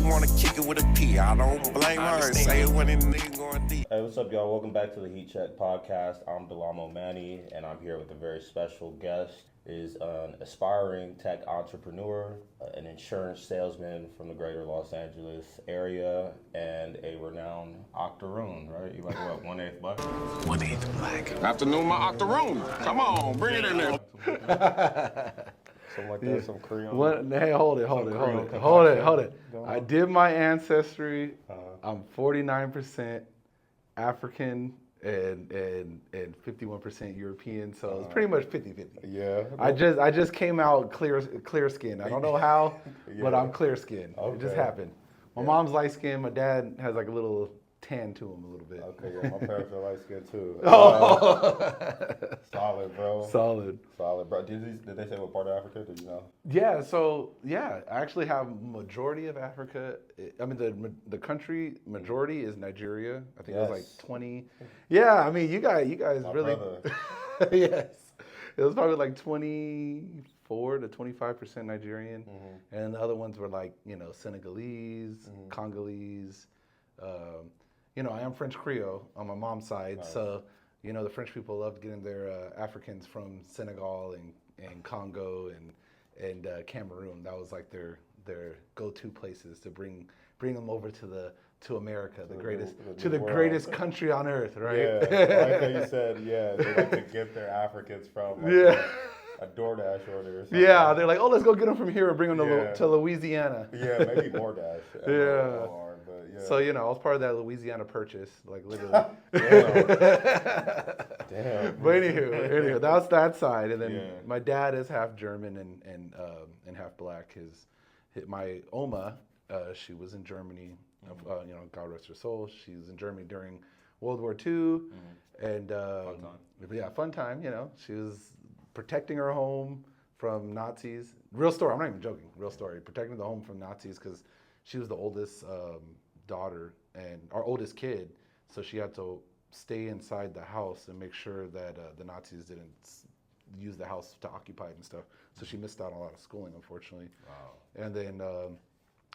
wanna kick it with a P. I don't blame her. Say it when a nigga going deep. Hey, what's up, y'all? Welcome back to the Heat Check podcast. I'm Delamo Manny, and I'm here with a very special guest. Is an aspiring tech entrepreneur, an insurance salesman from the greater Los Angeles area, and a renowned octoroon, right? You like what, 1/8 black? 1/8 black. Afternoon, my octoroon. Come on, bring it in there. Something like that, some Creole. What? Hey, hold it. I did my ancestry. I'm 49% African and 51% European, so it's pretty much 50-50. Yeah. I just came out clear skin. I don't know how, but I'm clear skin. Okay. It just happened. My mom's light skin. My dad has like a little tan to him a little bit. Okay, yeah, my parents are light skinned too. Solid, bro. Solid, bro. Did they say what part of Africa? Did you know? Yeah, so I actually have majority of Africa. I mean, the country majority is Nigeria. I think it was like 20. Yeah, I mean, you guys My really. brother. Yes, it was probably like 24 to 25% Nigerian, and the other ones were like Senegalese, Congolese. I am French Creole on my mom's side, so the French people loved getting their Africans from Senegal and Congo and Cameroon. That was like their go-to places to bring them over to America, the greatest country on earth, right? Yeah, like how you said, they like to get their Africans from a DoorDash order or something. Yeah, they're like, oh, let's go get them from here and bring them to Louisiana. Yeah, maybe DoorDash. Yeah. Yeah. So, I was part of that Louisiana purchase, like literally. Damn. But anywho, that's that side. And then my dad is half German and half black. My Oma, she was in Germany. God rest her soul. She was in Germany during World War II. And fun time. She was protecting her home from Nazis. Real story. I'm not even joking. Real story. Protecting the home from Nazis because she was the oldest daughter and our oldest kid, so she had to stay inside the house and make sure that the Nazis didn't use the house to occupy it and stuff. So she missed out on a lot of schooling, unfortunately. Wow. And then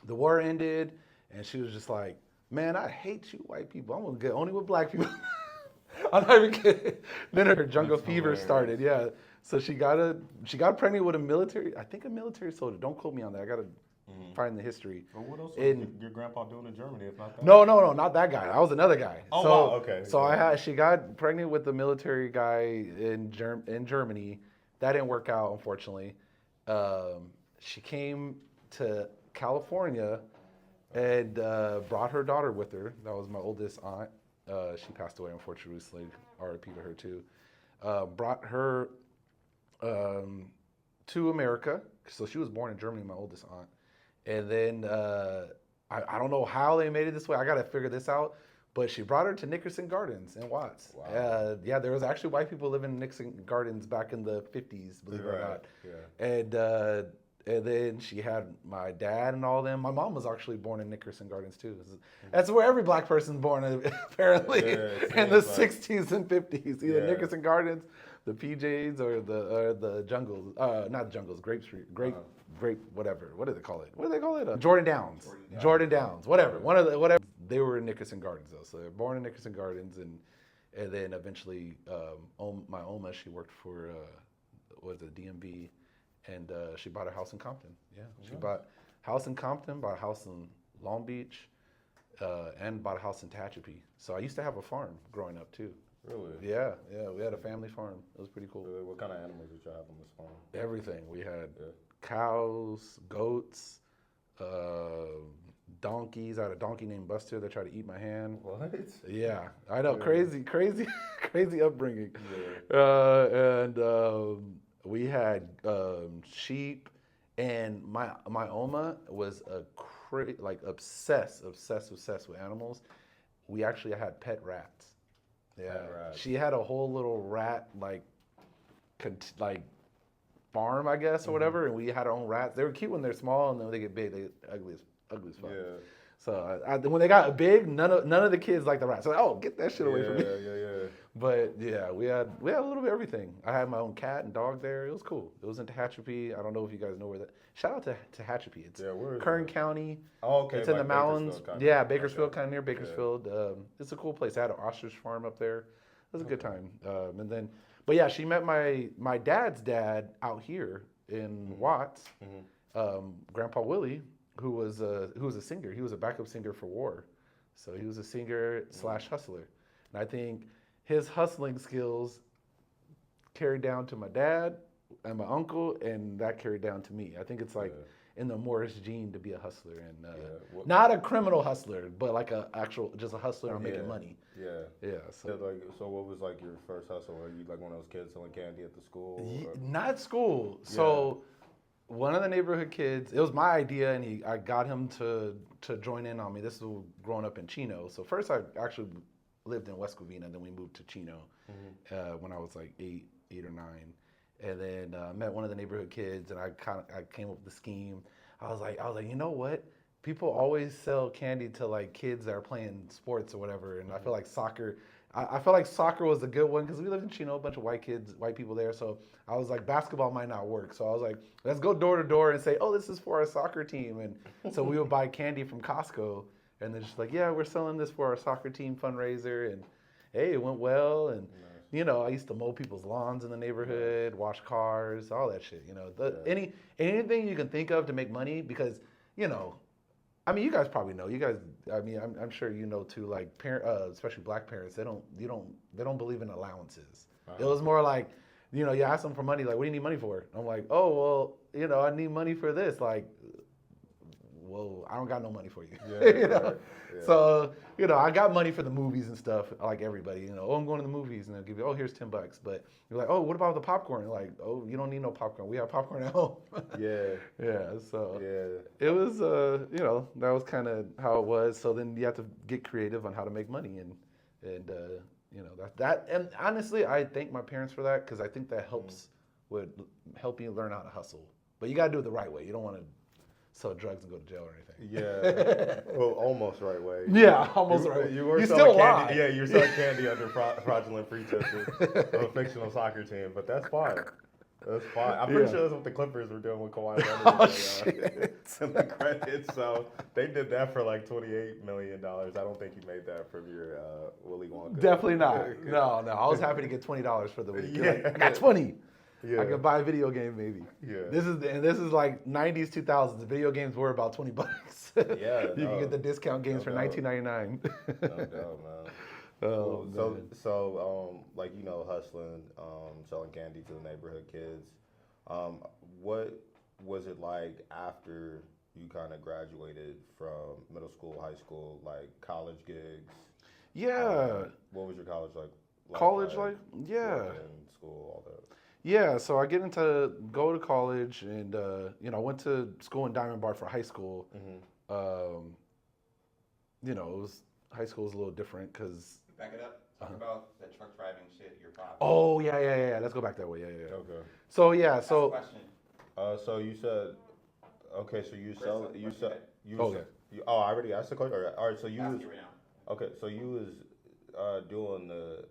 the war ended, and she was just like, "Man, I hate you, white people. I'm gonna get only with black people." I'm not even kidding. Then her jungle fever started. Yeah. So she got pregnant with a military soldier. Don't quote me on that. I gotta find the history. Well, what else was your grandpa doing in Germany if not that? No, not that guy. That was another guy. Oh, wow, okay. So she got pregnant with the military guy in Germany. That didn't work out, unfortunately. She came to California and brought her daughter with her. That was my oldest aunt. She passed away, unfortunately. RIP to her too. Brought her to America. So she was born in Germany, my oldest aunt. And then I don't know how they made it this way. I got to figure this out. But she brought her to Nickerson Gardens in Watts. Wow. There was actually white people living in Nickerson Gardens back in the 50s, believe it or not. Yeah. And then she had my dad and all them. My mom was actually born in Nickerson Gardens too. That's where every black person's born, apparently, in the 60s and 50s. Either Nickerson Gardens, the PJs, or the jungles. Not the jungles, Grape Street, Grape, whatever. What do they call it? Jordan Downs. Jordan Downs. Whatever. Whatever. They were in Nickerson Gardens though, so they were born in Nickerson Gardens, and then eventually, my Oma, she worked for DMV. And she bought a house in Compton. Yeah, she bought a house in Compton, bought a house in Long Beach, and bought a house in Tehachapi. So I used to have a farm growing up too. Really? Yeah, we had a family farm. It was pretty cool. Really? What kind of animals did you have on this farm? Everything. We had cows, goats, donkeys. I had a donkey named Buster that tried to eat my hand. What? Yeah, I know. Yeah. Crazy upbringing. Yeah. We had sheep, and my Oma was obsessed with animals. We actually had pet rats. Yeah, she had a whole little rat like farm, I guess, or whatever, and we had our own rats. They were cute when they're small, and then when they get big, they ugly as fuck. Yeah. So when they got big, none of the kids liked the rats. So get that shit away from me. Yeah. But yeah, we had a little bit of everything. I had my own cat and dog there. It was cool. It was in Tehachapi. I don't know if you guys know where that. Shout out to Tehachapi. It's where is Kern that? County. Oh, okay. It's in like the mountains. Bakersfield kind of. Yeah, Bakersfield, Okay. kind of near Bakersfield. It's a cool place. I had an ostrich farm up there. It was a good time. And then, but yeah, she met my dad's dad out here in Watts. Grandpa Willie, who was a singer. He was a backup singer for War, so he was a singer slash hustler. And I think his hustling skills carried down to my dad and my uncle, and that carried down to me. I think it's like in the Morris gene to be a hustler, and not a criminal hustler, but like just a hustler on making money. Yeah. Yeah. So what was like your first hustle? Were you like one of those kids selling candy at the school? Not at school. So one of the neighborhood kids, it was my idea, and I got him to join in on me. This was growing up in Chino. So first I actually lived in West Covina, then we moved to Chino when I was like eight or nine, and then met one of the neighborhood kids, and I came up with the scheme. I was like, you know what? People always sell candy to like kids that are playing sports or whatever, and I feel like soccer. I felt like soccer was a good one because we lived in Chino, a bunch of white people there. So I was like, basketball might not work. So I was like, let's go door to door and say, oh, this is for our soccer team. And so we would buy candy from Costco, and then just like, yeah, we're selling this for our soccer team fundraiser. And hey, it went well. And you know, I used to mow people's lawns in the neighborhood, wash cars, all that shit. You know, anything you can think of to make money, because you know. I mean, you guys probably know. You guys, I mean, I'm sure you know too. Like especially black parents, they don't believe in allowances. It was more like, you know, you ask them for money, like, what do you need money for? I'm like, oh, well, you know, I need money for this. Like, well, I don't got no money for you. You know? Right. Yeah. So, you know, I got money for the movies and stuff, like everybody. You know, oh, I'm going to the movies, and they'll give you, oh, here's $10. But you're like, oh, what about the popcorn? Like, oh, you don't need no popcorn. We have popcorn at home. Yeah. So it was, you know, that was kind of how it was. So then you have to get creative on how to make money, and you know, and honestly, I thank my parents for that, because I think that would help you learn how to hustle. But you got to do it the right way. You don't want to sell drugs and go to jail or anything. Yeah. Well, almost right way. Yeah, almost the right way. You were You selling still candy. lie. Yeah, you're selling candy under fraudulent pretenses of a fictional soccer team, but that's fine. That's fine. I'm pretty sure that's what the Clippers were doing with Kawhi Leonard. Oh, shit. In the credits. So they did that for like $28 million. I don't think you made that from your Willy Wonka. Definitely not. No. I was happy to get $20 for the week. Yeah. Like, I got 20. Yeah. I could buy a video game maybe. Yeah. This is like 90s, 2000s. The video games were about $20. Yeah, You can get the discount games for doubt. $19.99. No doubt, man. Oh, Cool. man. So, like, you know, hustling, selling candy to the neighborhood kids. What was it like after you kind of graduated from middle school, high school, like college gigs? Yeah. What was your college like? College life? Yeah. Working, school, all that. Yeah, so I go to college, and you know, I went to school in Diamond Bar for high school. You know, high school was a little different because. Back it up. Talk about the truck driving shit. Your pop. Oh yeah. Let's go back that way. Yeah. Okay. So yeah, Ask a so. question. So you said, okay, so you sell, Chris, you what sell, you you. Okay. I already asked the question. All right, so you Ask was. you right now. Okay, so you was doing the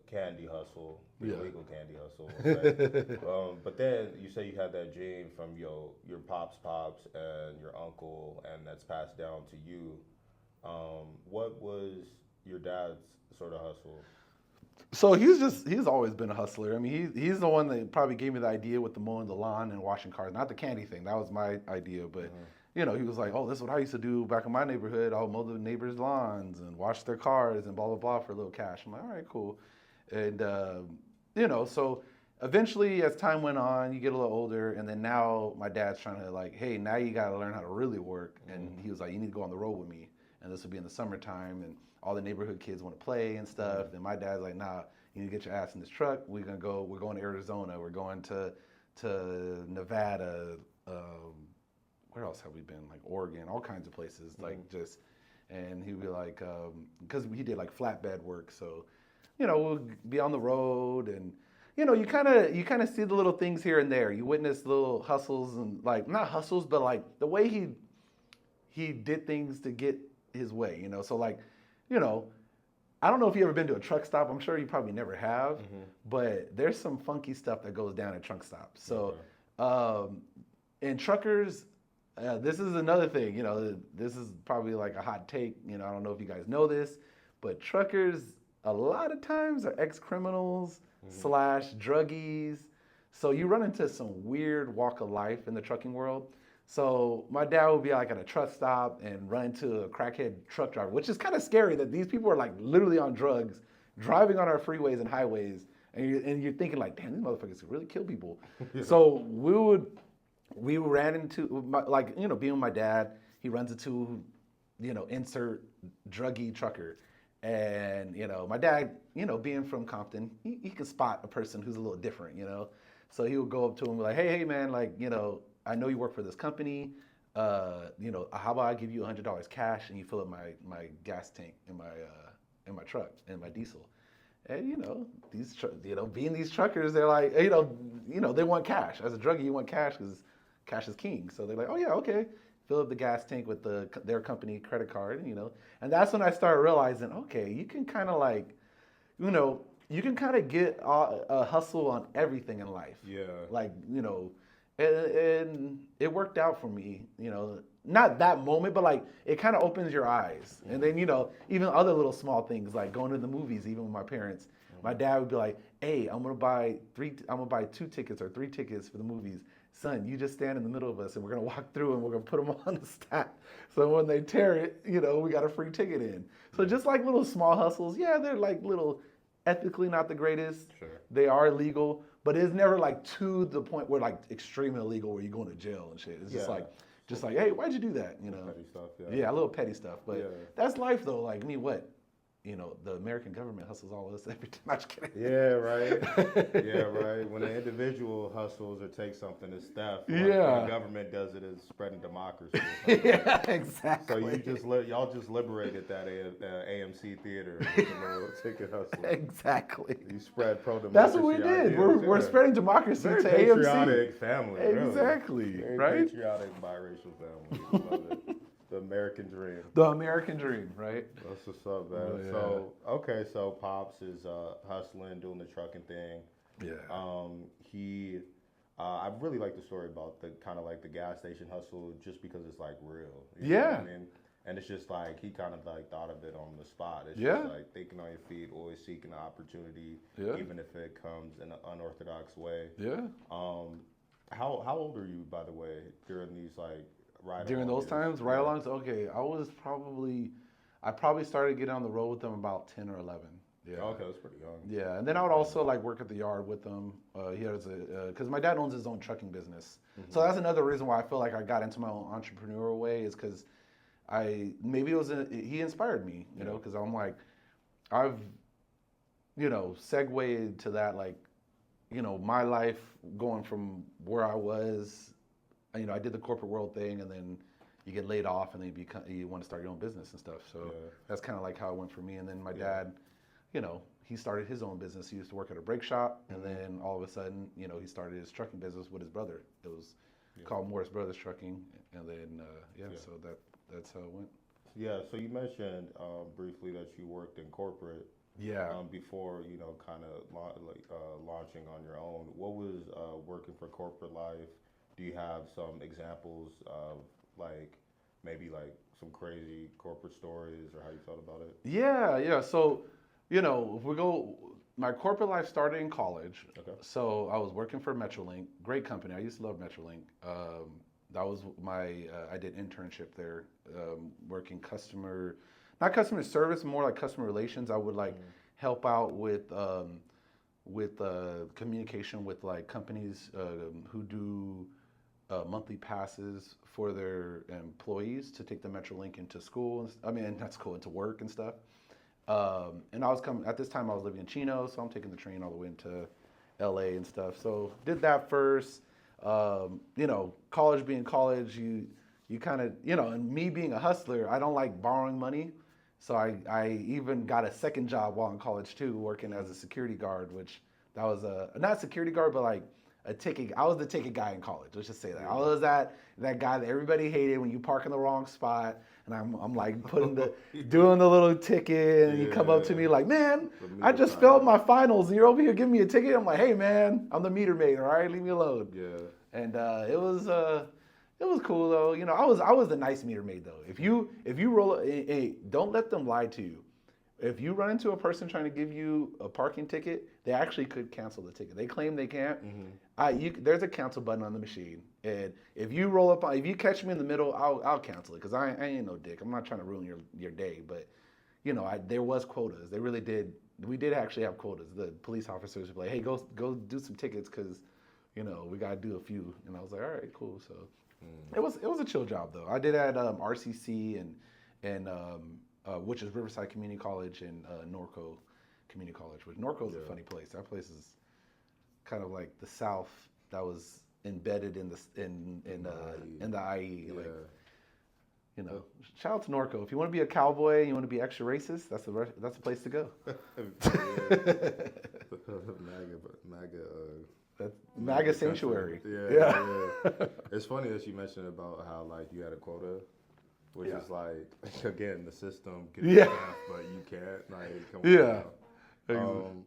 candy hustle, the Yeah. illegal candy hustle. Right? But then you say you had that gene from your pops and your uncle, and that's passed down to you. What was your dad's sort of hustle? So he's always been a hustler. I mean, he's the one that probably gave me the idea with the mowing the lawn and washing cars. Not the candy thing. That was my idea. But, you know, he was like, oh, this is what I used to do back in my neighborhood. I'll mow the neighbors' lawns and wash their cars and blah, blah, blah for a little cash. I'm like, all right, cool. And, you know, so eventually as time went on, you get a little older. And then now my dad's trying to like, hey, now you got to learn how to really work. And he was like, you need to go on the road with me. And this would be in the summertime. And all the neighborhood kids want to play and stuff. And my dad's like, nah, you need to get your ass in this truck. We're going to Arizona. We're going to Nevada. Where else have we been? Like Oregon, all kinds of places. Like just, and he'd be like, because he did like flatbed work. So, you know, we'll be on the road, and you know, you kind of see the little things here and there. You witness little hustles, and like not hustles, but like the way he did things to get his way. You know, so like, you know, I don't know if you ever been to a truck stop. I'm sure you probably never have, but there's some funky stuff that goes down at truck stops. So, and truckers, this is another thing. You know, this is probably like a hot take. You know, I don't know if you guys know this, but truckers a lot of times are ex-criminals / druggies. So you run into some weird walk of life in the trucking world. So my dad would be like at a truck stop and run into a crackhead truck driver, which is kind of scary that these people are like literally on drugs, driving on our freeways and highways, and you're thinking like, damn, these motherfuckers could really kill people. So we ran into like, you know, being with my dad, he runs into, you know, insert druggy trucker. And, you know, my dad, you know, being from Compton, he can spot a person who's a little different, you know. So he would go up to him and be like, hey, man, like, you know, I know you work for this company. You know, how about I give you $100 cash and you fill up my gas tank in my truck, in my diesel. And, you know, being these truckers, they're like, you know, they want cash. As a druggie, you want cash because cash is king. So they're like, oh, yeah, okay. Fill up the gas tank with their company credit card, you know. And that's when I started realizing, okay, you can kind of like, you know, you can kind of get a hustle on everything in life. Yeah. Like, you know, and it worked out for me, you know. Not that moment, but like it kind of opens your eyes. And then, you know, even other little small things like going to the movies, even with my parents. My dad would be like, hey, I'm gonna buy 2 tickets or 3 tickets for the movies. Son, you just stand in the middle of us and we're gonna walk through and we're gonna put them on the stack. So when they tear it, you know, we got a free ticket in. So just like little small hustles, yeah, they're like little, ethically not the greatest. Sure. They are illegal, but it's never like to the point where like extremely illegal where you're going to jail and shit. It's just like, hey, why'd you do that? You know, Petty stuff, yeah, a little petty stuff. But that's life though. Like, I mean, what? You know, the American government hustles all of us every time. I'm just kidding. Yeah, right. Yeah, right. When an individual hustles or takes something, it's theft. When the government does it, it's spreading democracy. Yeah, exactly. So y'all just liberated that AMC theater with the little ticket hustler. Exactly. You spread pro-democracy. That's what we did. We're spreading democracy Very to patriotic AMC. family. Exactly. Really. Very Right? patriotic biracial family. Love it. The American dream. The American dream, right? That's what's up, man. Oh, yeah. So Pops is hustling, doing the trucking thing. Yeah. I really like the story about the kind of like the gas station hustle, just because it's like real. You know Yeah. what I mean? And it's just like he kind of like thought of it on the spot. It's Yeah. just like thinking on your feet, always seeking an opportunity, Yeah. even if it comes in an unorthodox way. Yeah. How old are you, by the way, during these like ride-along During those years? times, ride-alongs. Okay, I probably started getting on the road with them about 10 or 11. Yeah. Okay, that's pretty young. Yeah, and then I would also like work at the yard with them. He has because my dad owns his own trucking business, so that's another reason why I feel like I got into my own entrepreneurial way is because he inspired me, you know, because I'm like, I've, you know, segued to that, like, you know, my life going from where I was, you know, I did the corporate world thing, and then you get laid off, and then you want to start your own business and stuff. So that's kind of like how it went for me. And then my dad, you know, he started his own business. He used to work at a brake shop, and then all of a sudden, you know, he started his trucking business with his brother. It was called Morris Brothers Trucking, and then so that's how it went. Yeah, so you mentioned briefly that you worked in corporate. Yeah. Before, you know, kind of launching on your own. What was working for corporate life? Do you have some examples of like maybe like some crazy corporate stories or how you felt about it? Yeah. So, you know, if we go, my corporate life started in college. Okay. So I was working for Metrolink, great company. I used to love Metrolink. That was I did internship there, working not customer service, more like customer relations. I would like help out with communication with like companies who do monthly passes for their employees to take the Metrolink into school. Not school, into work and stuff. And at this time I was living in Chino, so I'm taking the train all the way into LA and stuff. So did that first. You know, college being college, you kind of, you know, and me being a hustler, I don't like borrowing money. So I even got a second job while in college too, working as a security guard, which that was not security guard, but like I was the ticket guy in college. Let's just say that. I was that guy that everybody hated when you park in the wrong spot. And I'm like doing the little ticket, and you come up to me like, man, I just failed my finals, and you're over here giving me a ticket. I'm like, hey man, I'm the meter maid, all right, leave me alone. Yeah. And it was cool though. You know, I was the nice meter maid though. If you roll, don't let them lie to you. If you run into a person trying to give you a parking ticket, they actually could cancel the ticket. They claim they can't. There's a cancel button on the machine, and if you catch me in the middle, I'll cancel it because I ain't no dick. I'm not trying to ruin your day, but you know, there was quotas. They really did. We did actually have quotas. The police officers would be like, hey, go do some tickets because, you know, we gotta do a few. And I was like, all right, cool. So it was a chill job though. I did at RCC and which is Riverside Community College and Norco Community College. Which Norco's a funny place. That place is kind of like the South that was embedded in the IE. Like, you know, shout out to Norco. If you want to be a cowboy, you want to be extra racist, that's the place to go. MAGA sanctuary. Yeah. It's funny that you mentioned about how like you had a quota. Which is like, again, the system gets staff, but you can't. Like, come on.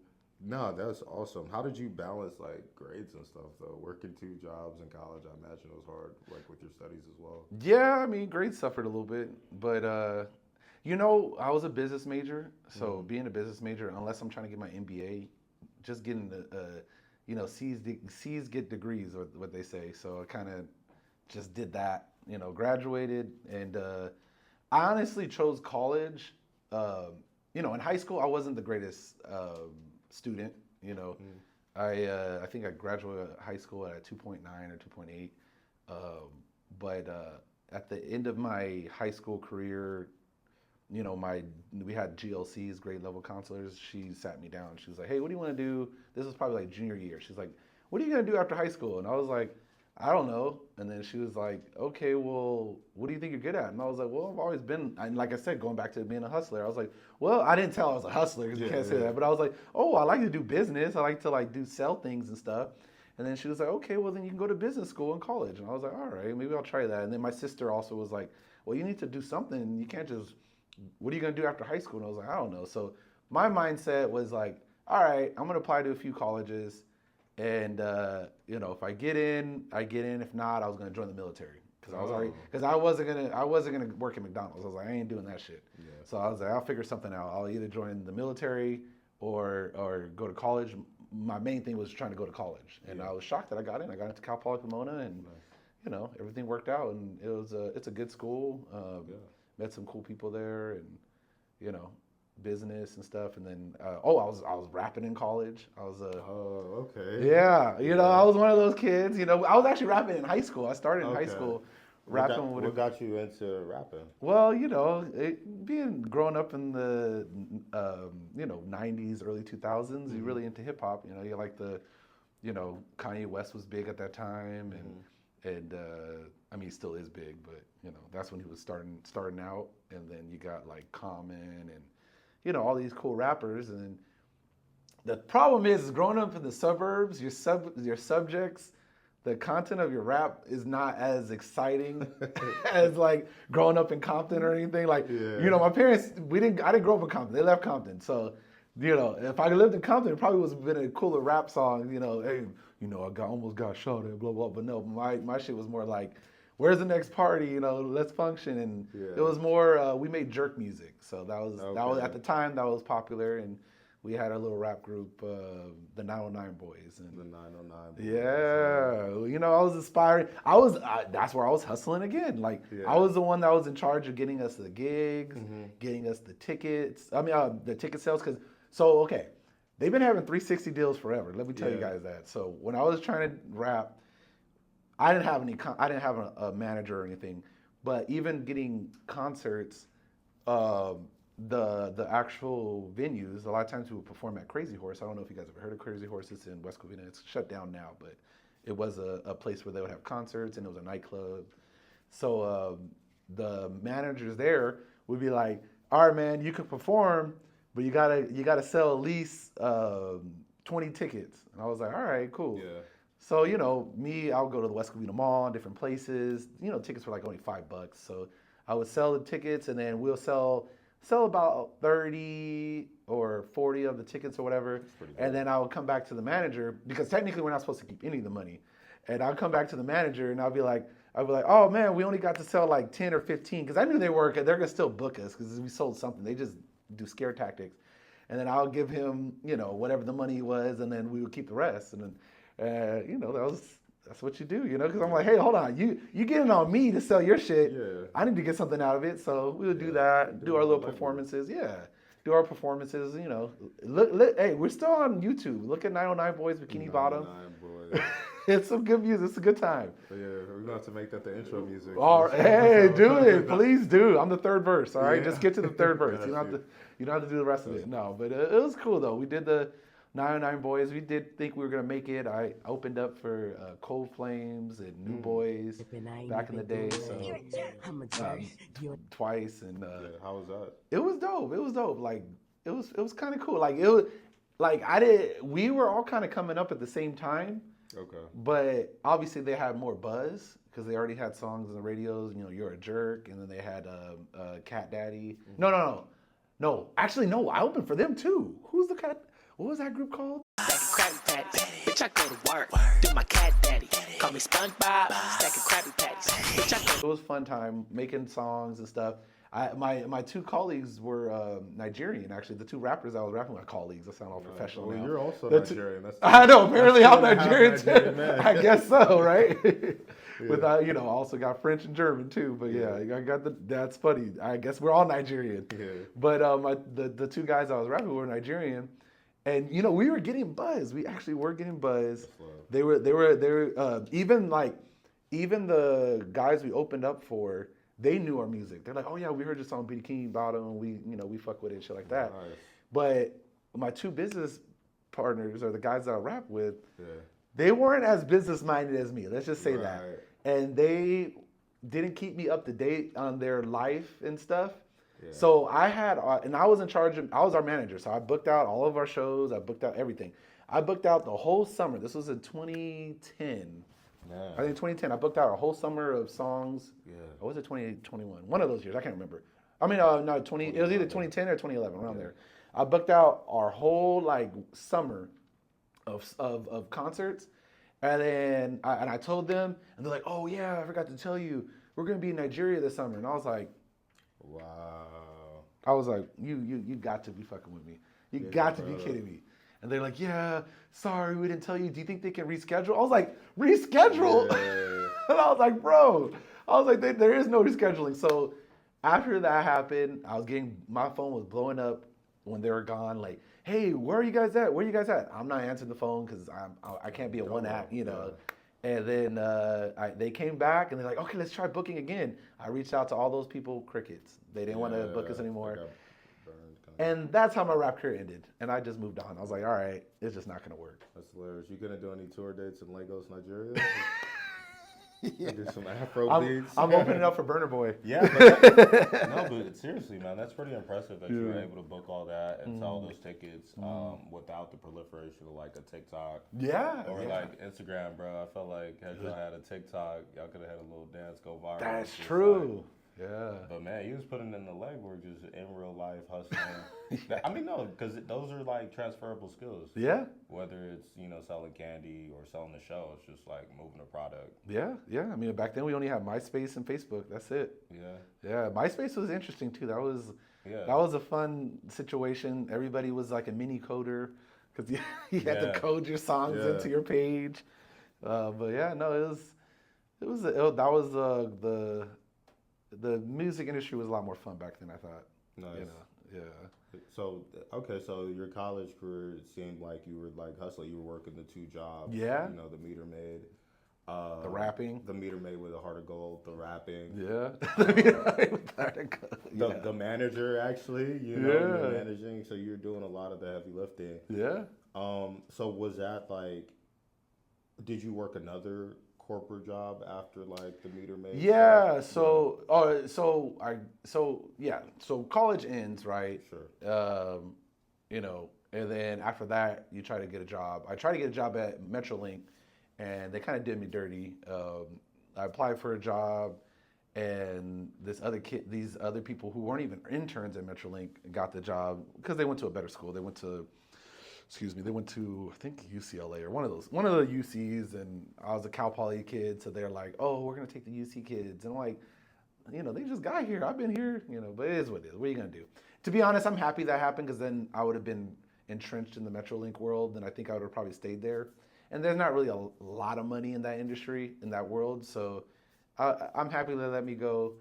No, that's awesome. How did you balance like grades and stuff though? Working 2 jobs in college, I imagine it was hard, like with your studies as well. Yeah, I mean, grades suffered a little bit, but you know, I was a business major, so being a business major, unless I'm trying to get my MBA, just getting the, you know, C's get degrees, or what they say. So I kind of just did that. You know, graduated, and I honestly chose college. You know, in high school, I wasn't the greatest student. You know, I think I graduated high school at a 2.9 or 2.8. But at the end of my high school career, you know, we had GLCs, grade level counselors. She sat me down. She was like, "Hey, what do you want to do?" This was probably like junior year. She's like, "What are you gonna do after high school?" And I was like, I don't know. And then she was like, okay, well, what do you think you're good at? And I was like, well, I've always been, and like I said, going back to being a hustler, I was like, well, I didn't tell I was a hustler because you can't say that, but I was like, oh, I like to do business. I like to like sell things and stuff. And then she was like, okay, well, then you can go to business school in college. And I was like, all right, maybe I'll try that. And then my sister also was like, well, you need to do something. You can't just, what are you going to do after high school? And I was like, I don't know. So my mindset was like, all right, I'm going to apply to a few colleges. And you know, if I get in, I get in. If not, I was gonna join the military because I wasn't gonna work at McDonald's. I was like, I ain't doing that shit. Yeah. So I was like, I'll figure something out. I'll either join the military or go to college. My main thing was trying to go to college, and I was shocked that I got in. I got into Cal Poly Pomona, and you know, everything worked out. And it's a good school. Met some cool people there, and you know, business and stuff. And then I was rapping in college. I was okay. Yeah, you know, I was one of those kids. You know, I was actually rapping in high school. I started in high school rapping. What got you into rapping? Well, you know, growing up in the you know, 90s, early 2000s, you're really into hip hop. You know, you like you know, Kanye West was big at that time, and I mean, he still is big, but you know, that's when he was starting out. And then you got like Common and, you know, all these cool rappers. And the problem is growing up in the suburbs, your subjects, the content of your rap is not as exciting as like growing up in Compton or anything. Like, you know, my parents, I didn't grow up in Compton. They left Compton. So, you know, if I lived in Compton, it probably would have been a cooler rap song, you know, hey, you know, I almost got shot at, blah, blah. But no, my shit was more like, where's the next party? You know, let's function. And it was more, we made jerk music. So that was at the time, that was popular. And we had a little rap group, the 909 Boys. And the 909 Boys. Yeah. You know, I was aspiring. That's where I was hustling again. Like, I was the one that was in charge of getting us the gigs, getting us the tickets. I mean, the ticket sales. Okay, they've been having 360 deals forever. Let me tell you guys that. So when I was trying to rap, I didn't have a manager or anything, but even getting concerts, the actual venues, a lot of times we would perform at Crazy Horse. I don't know if you guys ever heard of Crazy Horse. It's in West Covina. It's shut down now, but it was a place where they would have concerts, and it was a nightclub. So the managers there would be like, all right, man, you can perform, but you gotta sell at least 20 tickets. And I was like, all right, cool. Yeah. So, you know, I'll go to the West Covina Mall, different places. You know, tickets were like only $5. So I would sell the tickets, and then we'll sell about 30 or 40 of the tickets or whatever, and then I would come back to the manager, because technically we're not supposed to keep any of the money, and I'll come back to the manager and I'll be like, oh man, we only got to sell like 10 or 15, because I knew they're gonna still book us because we sold something. They just do scare tactics, and then I'll give him, whatever the money was, and then we would keep the rest, and then that's what you do, because I'm like, hey, hold on, you getting on me to sell your shit. Yeah. I need to get something out of it, so we would do that, do our little performances, do our performances, Look, hey, we're still on YouTube. Look at 909 Boys Bikini Bottom. 909 Boys. It's some good music. It's a good time. But yeah, we're going to have to make that the intro music. Hey, do it, please do. I'm the third verse. All right, Yeah. just get to the third verse. Got You don't have you. you don't have to do the rest of it. No, but it was cool though. We did the 909 Boys. We did think we were gonna make it. I opened up for Cold Flames and New Boys back in the day, so twice, and Yeah, how was that? it was dope. It was dope. Like it was kind of cool. We were all kind of coming up at the same time. Okay. But obviously they had more buzz because they already had songs on the radios. You're a Jerk, and then they had Cat Daddy. No. Actually, no. I opened for them too. Who's the cat? What was that group called? Krabby Patties. Bitch, I go to work. Do my cat daddy. Call me SpongeBob. Stacking Krabby Patties. Bitch, I go. It was a fun time making songs and stuff. My two colleagues were Nigerian, actually. The two rappers I was rapping with, colleagues. I sound all professional Well, now. you're also The Nigerian. That's I know. Apparently, that's I'm two and a half Nigerian Nigerian too. men. I guess so, right? With I also got French and German too. But yeah, I got that's funny. I guess we're all Nigerian. Yeah. But the two guys I was rapping with were Nigerian, and we were getting buzz. We actually were getting buzz. They were even the guys we opened up for. They knew our music. They're like, oh yeah, we heard your song Bikini Bottom. We fuck with it and shit like that. Nice. But my two business partners, or the guys that I rap with, Yeah. they weren't as business minded as me. Let's just say that. Right. And they didn't keep me up to date on their life and stuff. Yeah. So I had, and I was in charge of, I was our manager. So I booked out all of our shows. I booked out everything. I booked out the whole summer. This was in 2010. Man. I think 2010. I booked out a whole summer of songs. Yeah. Or was it 2021? One of those years. I can't remember. I mean, no, 20. It was either 2010 or 2011, around there. I booked out our whole summer of concerts, and then I told them, and they're like, "Oh yeah, I forgot to tell you, we're gonna be in Nigeria this summer." And I was like, Wow. "You got to be fucking with me. You got to be kidding me." And they're like, "Yeah, sorry, we didn't tell you. Do you think they can reschedule?" I was like, "Reschedule?" Yeah. And I was like, "Bro," there is no rescheduling. So after that happened, my phone was blowing up when they were gone. Like, hey, where are you guys at? Where are you guys at? I'm not answering the phone because I can't be a one act, And then they came back and they're like, okay, let's try booking again. I reached out to all those people, crickets. They didn't want to book us anymore. And that's how my rap career ended. And I just moved on. I was like, all right, it's just not going to work. That's hilarious. You gonna do any tour dates in Lagos, Nigeria? Do some Afro beats. I'm opening up for Burner Boy. Yeah, but seriously, man, that's pretty impressive that you were able to book all that and sell those tickets without the proliferation of like a TikTok or like Instagram, bro. I felt like had y'all had a TikTok, y'all could have had a little dance go viral. That's It's just true. Yeah. But man, you was putting in the legwork just in real life hustling. I mean, no, because those are like transferable skills. Yeah. Whether it's, selling candy or selling the show, it's just like moving a product. Yeah. I mean, back then we only had MySpace and Facebook. That's it. Yeah. MySpace was interesting too. That was a fun situation. Everybody was like a mini coder because you had to code your songs into your page. But yeah, no, the music industry was a lot more fun back then, I thought. Nice. Yeah. So your college career seemed like you were like hustling. You were working the two jobs. Yeah. The meter maid. The rapping. The meter maid with a heart of gold. The rapping. Yeah. The manager actually. You're managing. So you're doing a lot of the heavy lifting. Yeah. So was that like? Did you work another corporate job after like the meter maid? Yeah. So college ends, right? Sure. And then after that, you try to get a job. I tried to get a job at Metrolink, and they kind of did me dirty. I applied for a job, and these other people who weren't even interns at Metrolink got the job because they went to a better school. They went to I think UCLA or one of the UCs, and I was a Cal Poly kid, so they're like, oh, we're gonna take the UC kids, and I'm like, they just got here. I've been here, but it is what it is. What are you gonna do? To be honest, I'm happy that happened because then I would have been entrenched in the Metrolink world, and I think I would have probably stayed there. And there's not really a lot of money in that industry, in that world, so I'm happy they let me go.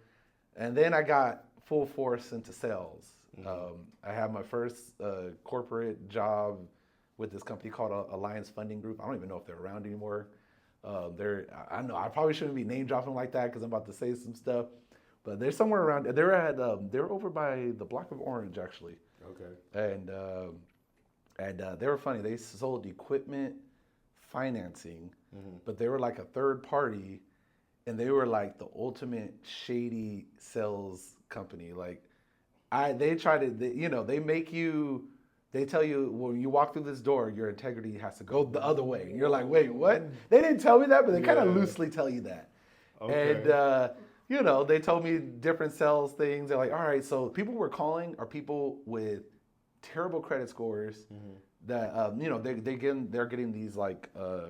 And then I got full force into sales. I had my first corporate job with this company called Alliance Funding Group. I don't even know if they're around anymore. I know I probably shouldn't be name dropping like that because I'm about to say some stuff, but they're somewhere around. They're over by the block of Orange actually. Okay. And they were funny. They sold equipment financing, but they were like a third party, and they were like the ultimate shady sales company. Like, they try to, they tell you when you walk through this door, your integrity has to go the other way. And you're like, wait, what? They didn't tell me that, but they kind of loosely tell you that. Okay. And they told me different sales things. They're like, all right, so people we're calling are people with terrible credit scores. That they're getting these like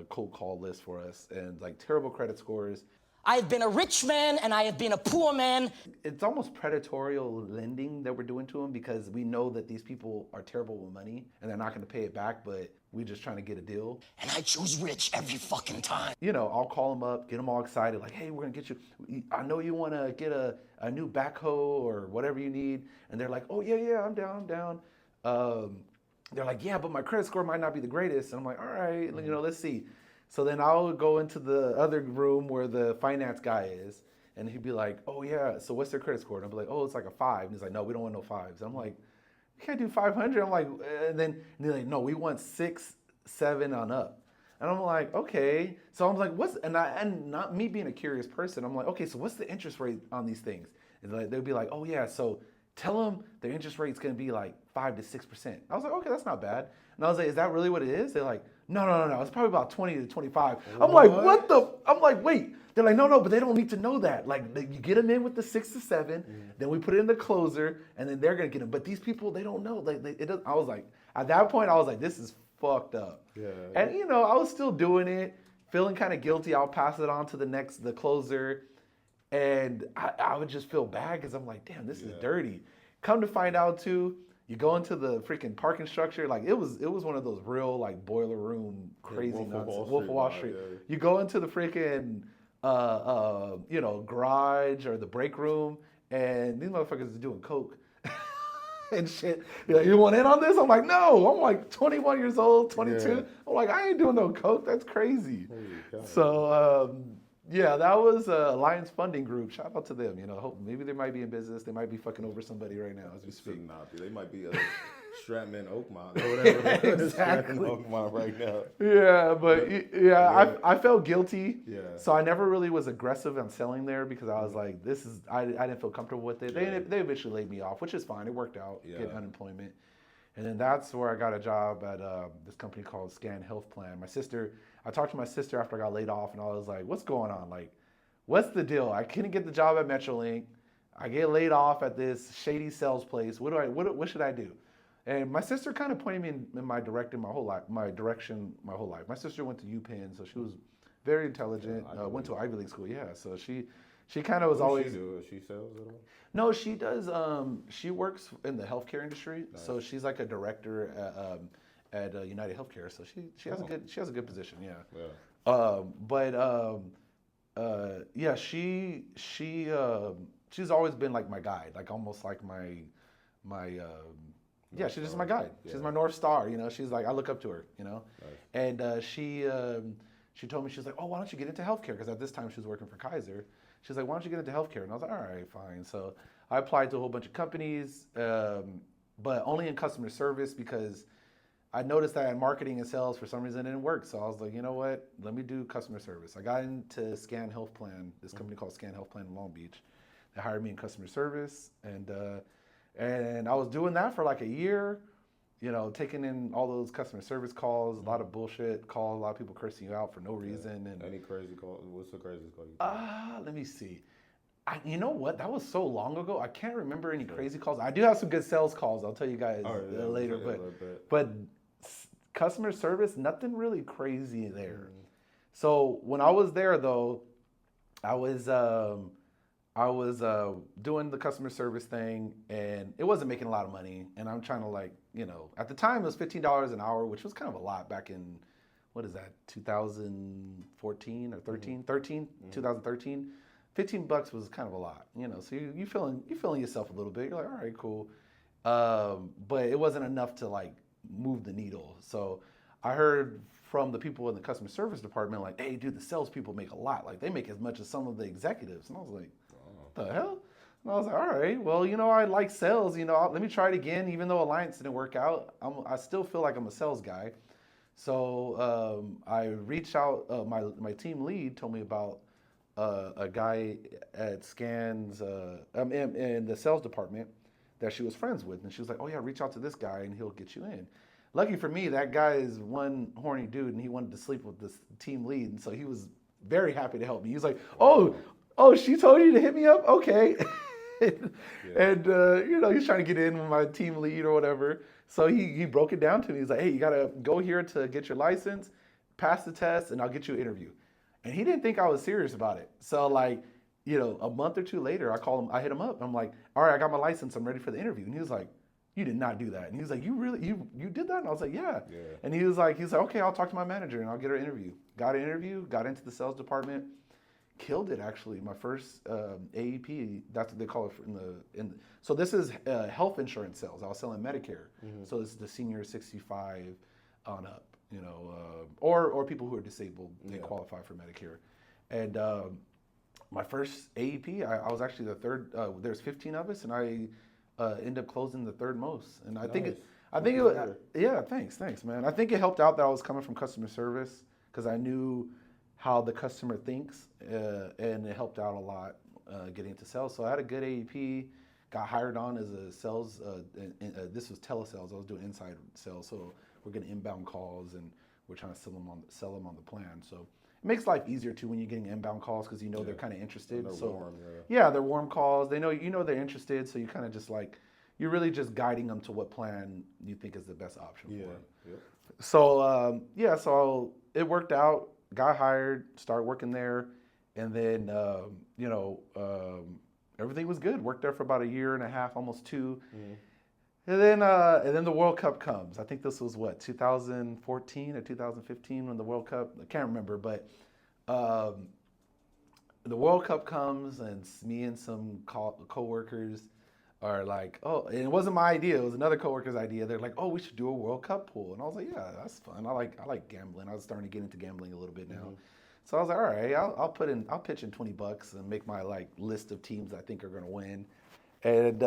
cold call lists for us, and like terrible credit scores. I have been a rich man and I have been a poor man. It's almost predatory lending that we're doing to them because we know that these people are terrible with money and they're not going to pay it back, but we're just trying to get a deal. And I choose rich every fucking time. I'll call them up, get them all excited, like, hey, we're going to get you, I know you want to get a new backhoe or whatever you need. And they're like, oh, yeah, I'm down. They're like, yeah, but my credit score might not be the greatest. And I'm like, all right, let's see. So then I'll go into the other room where the finance guy is, and he'd be like, oh yeah, so what's their credit score? And I'll be like, oh, it's like a 5. And he's like, no, we don't want no 5s. And I'm like, you can't do 500. I'm like, and they're like, no, we want 6, 7 on up. And I'm like, okay. So I'm like, and not me being a curious person, I'm like, okay, so what's the interest rate on these things? And they'll be like, oh yeah, so tell them their interest rate's gonna be like 5 to 6%. I was like, okay, that's not bad. And I was like, is that really what it is? They're like, no, it's probably about 20 to 25. I'm like, what the? I'm like, wait. They're like, no, but they don't need to know that. Like, you get them in with the 6 to 7, then we put it in the closer, and then they're gonna get them. But these people, they don't know. I was like, at that point, I was like, this is fucked up. Yeah. And I was still doing it, feeling kind of guilty. I'll pass it on to the closer, and I would just feel bad because I'm like, damn, this is dirty. Come to find out too, you go into the freaking parking structure, like it was one of those real like boiler room crazy nonsense. Wolf of Wall Street. Yeah. You go into the freaking garage or the break room, and these motherfuckers are doing coke and shit. You're like, you want in on this? I'm like, no. I'm like 21 years old, 22. Yeah. I'm like, I ain't doing no coke. That's crazy. So that was Alliance Funding Group. Shout out to them. Hope maybe they might be in business. They might be fucking over somebody right now as we speak. Should not be. They might be Stratman Oakmont or whatever. Exactly. Stratman Oakmont right now. Yeah, but I felt guilty. Yeah. So I never really was aggressive on selling there because I was like, I didn't feel comfortable with it. They eventually laid me off, which is fine. It worked out, getting unemployment. And then that's where I got a job at this company called Scan Health Plan. I talked to my sister after I got laid off, and I was like, what's going on? Like, what's the deal? I couldn't get the job at Metrolink. I get laid off at this shady sales place. What should I do? And my sister kind of pointed me in my direction my whole life. My sister went to UPenn, so she was very intelligent. Went to Ivy League school, yeah. So she kind of was always. What does she do? She sells at all? No, she does. She works in the healthcare industry, so she's like a director at United Healthcare. So she has a good position, yeah. She's always been like my guide, like almost like my she's just my guide. She's my North Star, She's like, I look up to her, Nice. And she told me, she's like, oh, why don't you get into healthcare? Because at this time she was working for Kaiser. She's like, why don't you get into healthcare? And I was like, all right, fine. So I applied to a whole bunch of companies, but only in customer service because I noticed that in marketing and sales, for some reason, it didn't work. So I was like, you know what? Let me do customer service. I got into Scan Health Plan, this company called Scan Health Plan in Long Beach. They hired me in customer service, and I was doing that for like a year, taking in all those customer service calls, a lot of bullshit calls, a lot of people cursing you out for no reason. And any crazy call? What's the craziest call you? Let me see. You know what? That was so long ago. I can't remember any crazy calls. I do have some good sales calls. I'll tell you guys later. But customer service, nothing really crazy there. So when I was there, though, I was doing the customer service thing, and it wasn't making a lot of money. And I'm trying to, like, you know, at the time it was $15 an hour, which was kind of a lot back in, what is that, 2014 or 2013. $15 was kind of a lot, you know. So you feeling yourself a little bit. You're like, all right, cool, but it wasn't enough to like move the needle. So I heard from the people in the customer service department, like, hey, dude, the salespeople make a lot. Like, they make as much as some of the executives. And I was like, what the hell? And I was like, all right, well, you know, I like sales. You know, let me try it again. Even though Alliance didn't work out, I still feel like I'm a sales guy. So I reached out. My team lead told me about a guy at Scans in the sales department that she was friends with, and she was like, "Oh yeah, reach out to this guy, and he'll get you in." Lucky for me, that guy is one horny dude, and he wanted to sleep with this team lead, and so he was very happy to help me. He was like, "Oh, she told you to hit me up? Okay." And you know, he's trying to get in with my team lead or whatever. So he broke it down to me. He's like, "Hey, you gotta go here to get your license, pass the test, and I'll get you an interview." And he didn't think I was serious about it. So like, you know, a month or two later, I hit him up. And I'm like, all right, I got my license. I'm ready for the interview. And he was like, you did not do that. And he was like, you really, you did that? And I was like, yeah. And he was like, okay, I'll talk to my manager and I'll get her an interview. Got an interview, got into the sales department, killed it actually. My first AEP, that's what they call it so this is health insurance sales. I was selling Medicare. So this is the senior 65 on up. You know, or people who are disabled, they qualify for Medicare. And my first AEP, I was actually the third. There's 15 of us, and I ended up closing the third most. And I think thanks, man. I think it helped out that I was coming from customer service because I knew how the customer thinks, and it helped out a lot getting into sales. So I had a good AEP. Got hired on as a sales. This was telesales. I was doing inside sales, so we're getting inbound calls and we're trying to sell them on the plan. So it makes life easier too when you're getting inbound calls because you know they're kind of interested. They're warm, they're warm calls. They know they're interested, so you kind of just like you're really just guiding them to what plan you think is the best option for them. Yeah. So so it worked out. Got hired, started working there, and then everything was good. Worked there for about a year and a half, almost two. And then the World Cup comes. I think this was 2014 or 2015 when the World Cup. I can't remember, but the World Cup comes, and me and some coworkers are like, oh, and it wasn't my idea. It was another coworker's idea. They're like, oh, we should do a World Cup pool, and I was like, yeah, that's fun. I like gambling. I was starting to get into gambling a little bit now. So I was like, all right, I'll pitch in $20 and make my like list of teams I think are gonna win. And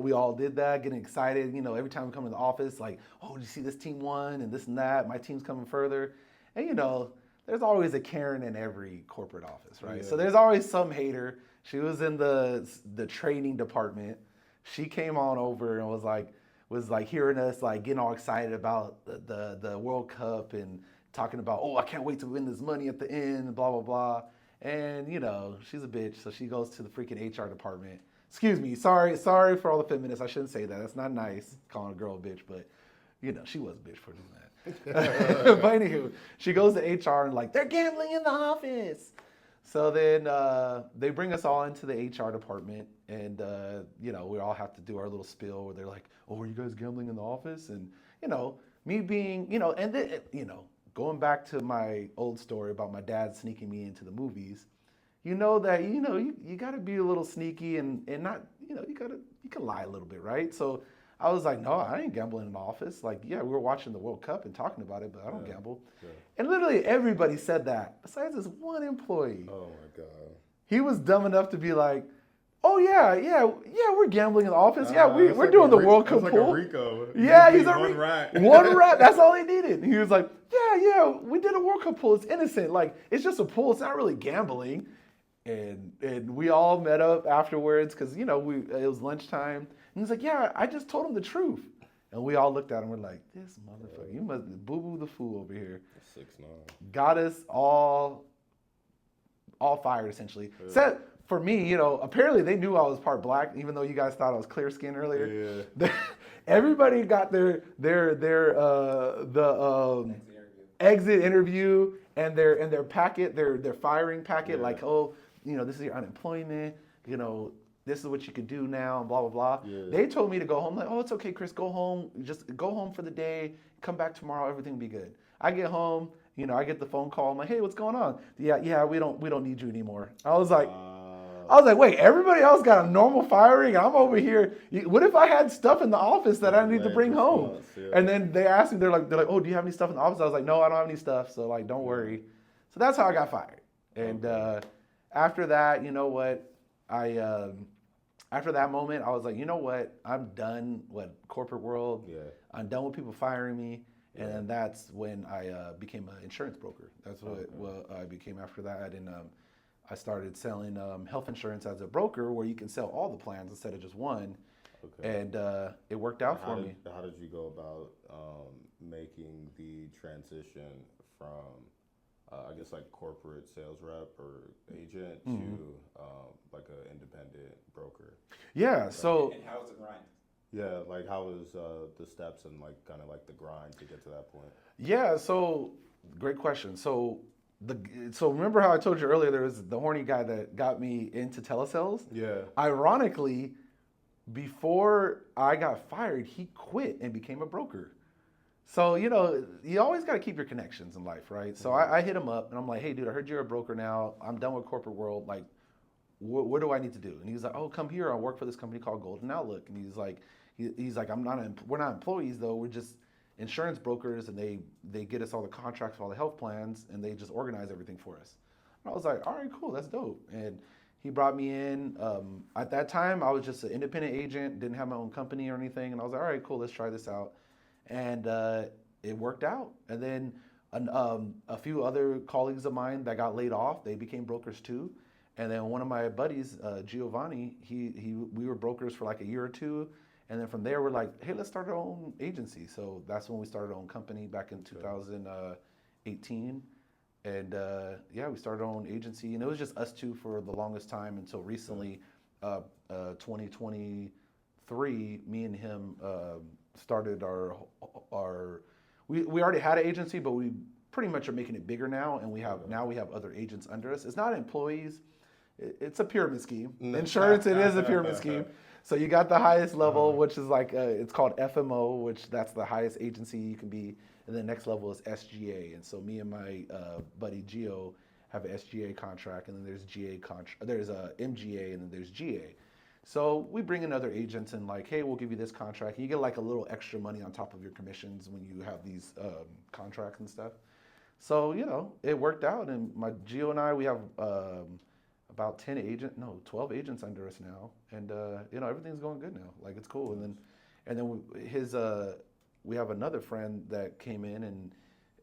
we all did that, getting excited. You know, every time we come to the office, like, oh, did you see this team won and this and that? My team's coming further. And, you know, there's always a Karen in every corporate office, right? Yeah. So there's always some hater. She was in the training department. She came on over and was like hearing us, like, getting all excited about the World Cup and talking about, oh, I can't wait to win this money at the end, blah, blah, blah. And, you know, she's a bitch, so she goes to the freaking HR department. Excuse me, sorry for all the feminists. I shouldn't say that. That's not nice, calling a girl a bitch, but, you know, she was a bitch for doing that. But anywho, she goes to HR and like, they're gambling in the office. So then they bring us all into the HR department, and, you know, we all have to do our little spiel where they're like, oh, are you guys gambling in the office? And, you know, me being, you know, and then, you know, going back to my old story about my dad sneaking me into the movies, you know that, you know, you got to be a little sneaky and not, you know, you can lie a little bit, right? So I was like, no, I ain't gambling in the office. Like, yeah, we were watching the World Cup and talking about it, but I don't gamble. Yeah. And literally everybody said that, besides this one employee. Oh, my God. He was dumb enough to be like, oh, yeah, we're gambling in the office. Yeah, we're like doing the World Cup pool. Like a Rico. Yeah, he's a one rat. One rat, that's all he needed. He was like, yeah, we did a World Cup pool. It's innocent. Like, it's just a pool. It's not really gambling. And we all met up afterwards because, you know, it was lunchtime. And he's like, yeah, I just told him the truth. And we all looked at him. We're like, this motherfucker, you must be boo-boo the fool over here. 6'9". Got us all fired, essentially. Yeah. for me, apparently they knew I was part black, even though you guys thought I was clear skinned earlier. Yeah. Everybody got the exit interview and their packet, their firing packet, like, oh, this is your unemployment, this is what you could do now, and blah blah blah. Yeah. They told me to go home. Like, oh, it's okay, Chris, go home. Just go home for the day. Come back tomorrow. Everything will be good. I get home. I get the phone call. I'm like, hey, what's going on? Yeah, we don't need you anymore. I was like, wait, everybody else got a normal firing. I'm over here. What if I had stuff in the office that I need to bring home? Yeah. And then they asked me, they're like, oh, do you have any stuff in the office? I was like, no, I don't have any stuff. So like, don't worry. So that's how I got fired. And after that, you know what? After that moment, I was like, you know what? I'm done with corporate world. Yeah. I'm done with people firing me. And then that's when I became an insurance broker. That's what I became after that. And I started selling health insurance as a broker, where you can sell all the plans instead of just one. Okay. And it worked out for me. How did you go about making the transition from, I guess, like corporate sales rep or agent to like an independent broker? Yeah. So. And how was the grind? Yeah, like how was the steps and like kind of like the grind to get to that point? Yeah. So great question. So remember how I told you earlier there was the horny guy that got me into telesales? Yeah. Ironically, before I got fired, he quit and became a broker. So, you always got to keep your connections in life, right? So I hit him up and I'm like, hey, dude, I heard you're a broker now. I'm done with corporate world. Like, what do I need to do? And he's like, oh, come here. I work for this company called Golden Outlook. And he's like, we're not employees though. We're just insurance brokers, and they get us all the contracts for all the health plans, and they just organize everything for us. And I was like, all right, cool, that's dope. And he brought me in. At that time, I was just an independent agent, didn't have my own company or anything. And I was like, all right, cool, let's try this out. And it worked out. And then a few other colleagues of mine that got laid off, they became brokers too. And then one of my buddies, Giovanni, we were brokers for like a year or two. And then from there, we're like, hey, let's start our own agency. So that's when we started our own company back in 2018. And we started our own agency. And it was just us two for the longest time until recently, 2023, me and him started we already had an agency, but we pretty much are making it bigger now. And we have other agents under us. It's not employees. It's a pyramid scheme. Insurance, it is a pyramid scheme. So you got the highest level, which is like, it's called FMO, which that's the highest agency you can be. And the next level is SGA. And so me and my buddy Gio have an SGA contract, and then there's there's a MGA, and then there's GA. So we bring in other agents and like, hey, we'll give you this contract. And you get like a little extra money on top of your commissions when you have these contracts and stuff. So, it worked out. And my Gio and I, we have about 12 agents under us now, and everything's going good now. Like, it's cool. And then we have another friend that came in,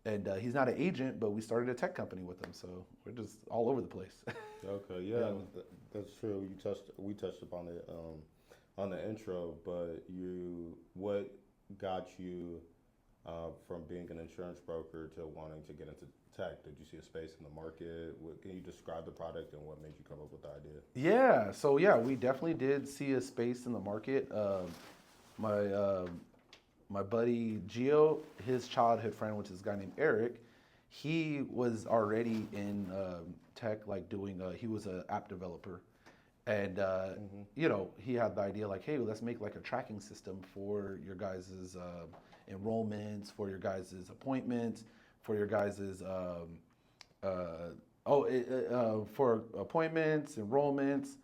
and he's not an agent, but we started a tech company with him. So we're just all over the place. Okay, yeah, that's true. We touched upon it on the intro, but what got you from being an insurance broker to wanting to get into tech? Did you see a space in the market? Can you describe the product and what made you come up with the idea? Yeah, so we definitely did see a space in the market. My buddy Gio, his childhood friend, which is a guy named Eric, he was already in tech, like doing. He was an app developer, and he had the idea like, hey, let's make like a tracking system for your guys's enrollments, for your guys's appointments, for your guys's for appointments, enrollments,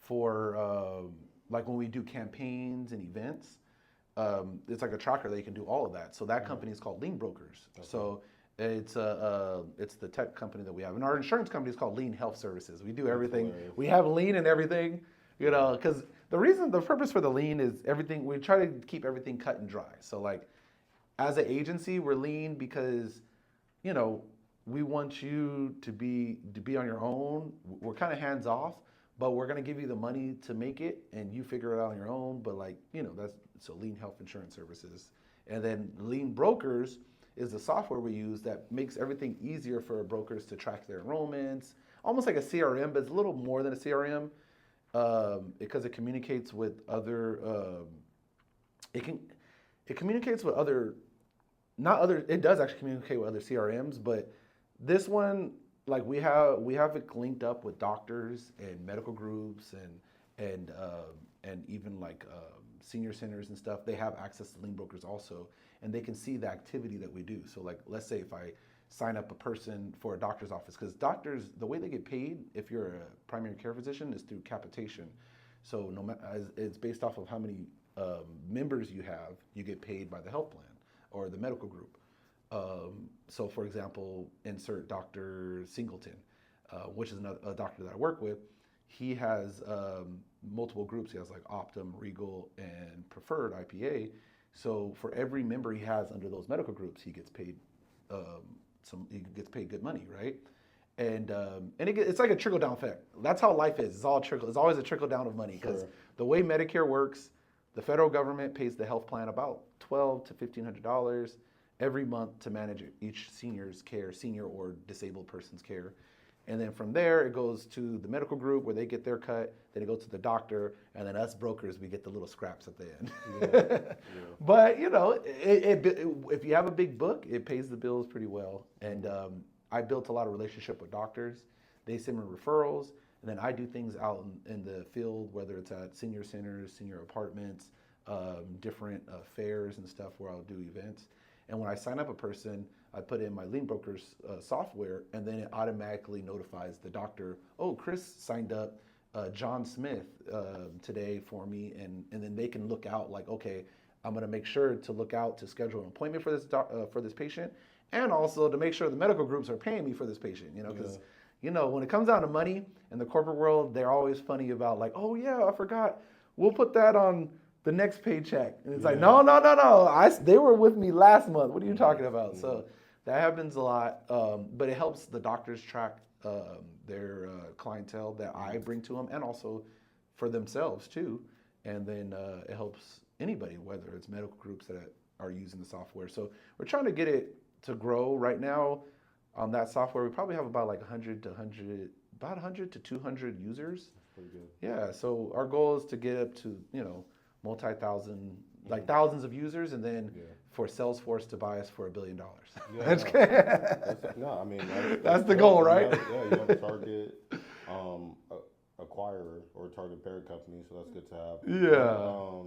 for like when we do campaigns and events. It's like a tracker that you can do all of that. So that company is called Lean Brokers. Okay. So it's the tech company that we have, and our insurance company is called Lean Health Services. We do everything. We have Lean and everything, because the purpose for the Lean is everything. We try to keep everything cut and dry. So like, as an agency, we're lean because, we want you to be on your own. We're kind of hands off, but we're gonna give you the money to make it, and you figure it out on your own. But like, so Lean Health Insurance Services, and then Lean Brokers is the software we use that makes everything easier for brokers to track their enrollments, almost like a CRM, but it's a little more than a CRM because it communicates with other. It communicates with other, not other. It does actually communicate with other CRMs, but this one, like we have it linked up with doctors and medical groups and even like senior centers and stuff. They have access to lien brokers also, and they can see the activity that we do. So like, let's say if I sign up a person for a doctor's office, because doctors, the way they get paid if you're a primary care physician is through capitation. So it's based off of how many members you have, you get paid by the health plan or the medical group. So for example, insert Dr. Singleton, which is a doctor that I work with. He has multiple groups. He has like Optum, Regal, and Preferred IPA. So for every member he has under those medical groups, he gets paid he gets paid good money, right? And it's like a trickle down effect. That's how life is. It's always a trickle down of money because the way Medicare works, the federal government pays the health plan about $1,200 to $1,500 every month to manage each senior's care, senior or disabled person's care. And then from there, it goes to the medical group where they get their cut. Then it goes to the doctor, and then us brokers, we get the little scraps at the end. But you know, if you have a big book, it pays the bills pretty well. And I built a lot of relationship with doctors. They send me referrals, and then I do things out in the field, whether it's at senior centers, senior apartments, different fairs and stuff where I'll do events. And when I sign up a person, I put in my lien broker's software, and then it automatically notifies the doctor, oh, Chris signed up John Smith today for me, and then they can look out like, okay, I'm gonna make sure to look out to schedule an appointment for this patient, and also to make sure the medical groups are paying me for this patient, you know, because you know, when it comes down to money in the corporate world, they're always funny about like, oh yeah, I forgot, we'll put that on the next paycheck. And it's like, no. They were with me last month. What are you talking about? So that happens a lot, but it helps the doctors track their clientele that I bring to them, and also for themselves too. And then it helps anybody, whether it's medical groups that are using the software. So we're trying to get it to grow. Right now on that software, we probably have about like 100 to 200 users. That's pretty good. Yeah, so our goal is to get up to, you know, multi-thousand, like thousands of users, and then for Salesforce to buy us for $1 billion. No, I mean that's the goal, right? You have a target acquirer or target parent company, so that's good to have. Yeah.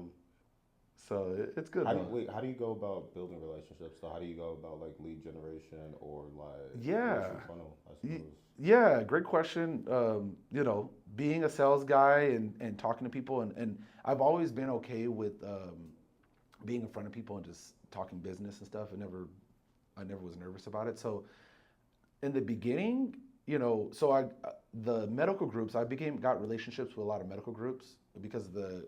So it's good. How do you go about building relationships? So how do you go about like lead generation or like funnel, I suppose? Yeah, great question. You know, being a sales guy and talking to people, and I've always been okay with being in front of people and just talking business and stuff. I never was nervous about it. So in the beginning, you know, so the medical groups, got relationships with a lot of medical groups because of the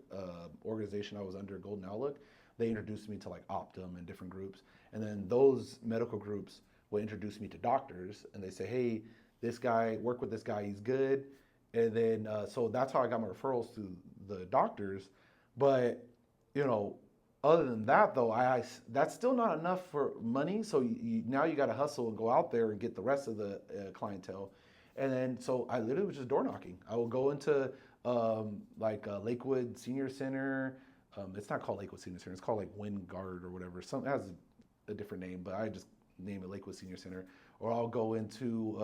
organization I was under, Golden Outlook. They introduced me to like Optum and different groups, and then those medical groups will introduce me to doctors, and they say, hey, this guy, work with this guy, he's good. And then, so that's how I got my referrals to the doctors. But, you know, other than that though, that's still not enough for money. So now you got to hustle and go out there and get the rest of the clientele. And then, so I literally was just door knocking. I will go into Lakewood Senior Center. It's not called Lakewood Senior Center. It's called like Wingard or whatever. It has a different name, but I just name it Lakewood Senior Center. Or I'll go into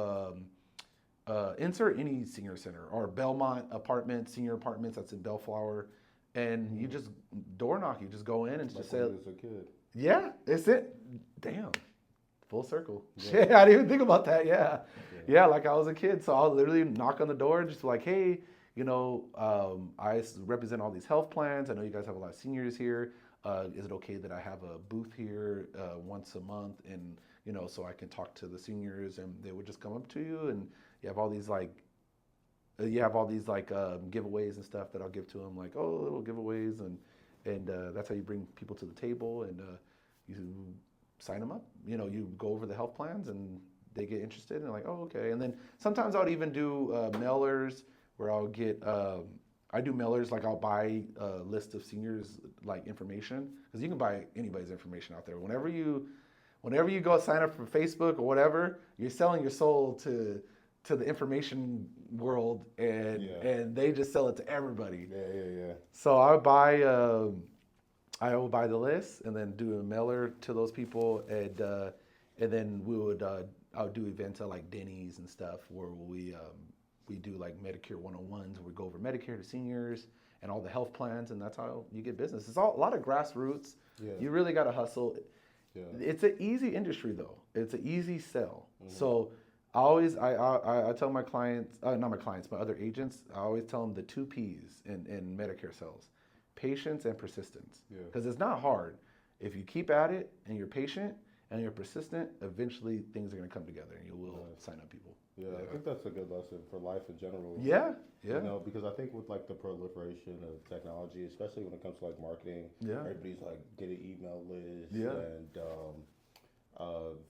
insert any senior center, or Belmont Apartments, senior apartments that's in Bellflower, and you just door knock. You just go in and just say, as a kid. Yeah, it's it. Damn, full circle. Yeah. I didn't even think about that. Yeah, like I was a kid, so I'll literally knock on the door and just like, hey, you know, I represent all these health plans. I know you guys have a lot of seniors here. Is it okay that I have a booth here once a month, and you know, so I can talk to the seniors, and they would just come up to you, and you have all these giveaways and stuff that I'll give to them, like, oh, little giveaways, and that's how you bring people to the table, and you sign them up. You know, you go over the health plans, and they get interested, and they're like, oh, okay. And then sometimes I'll even do mailers where I'll get. I do mailers, like I'll buy a list of seniors, like information, because you can buy anybody's information out there. Whenever you go sign up for Facebook or whatever, you're selling your soul to to the information world, and they just sell it to everybody. Yeah. So I would buy the list and then do a mailer to those people, and then I would do events at like Denny's and stuff where we do like Medicare 101s, where we go over Medicare to seniors and all the health plans, and that's how you get business. It's a lot of grassroots. Yeah. You really got to hustle. Yeah. It's an easy industry though. It's an easy sell. Mm-hmm. So I tell my clients, not my clients, my other agents, I always tell them the 2 P's in Medicare sales: patience and persistence. Because it's not hard. If you keep at it and you're patient and you're persistent, eventually things are going to come together and you will sign up people. Yeah, I think that's a good lesson for life in general. Yeah. You know, because I think with like the proliferation of technology, especially when it comes to like marketing, everybody's like get an email list and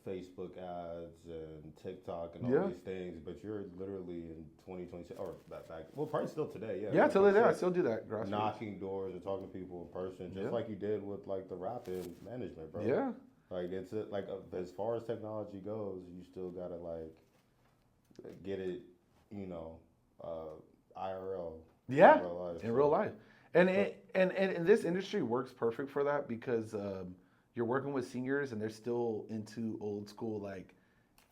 Facebook ads and TikTok and all these things, but you're literally in 2020 or back, well, probably still today, Yeah, till today, I still do that. Knocking doors and talking to people in person, just like you did with like the rapid management, bro. Yeah. Like it's like as far as technology goes, you still gotta like get it, you know, IRL. Yeah, in real life. And this industry works perfect for that because you're working with seniors and they're still into old school like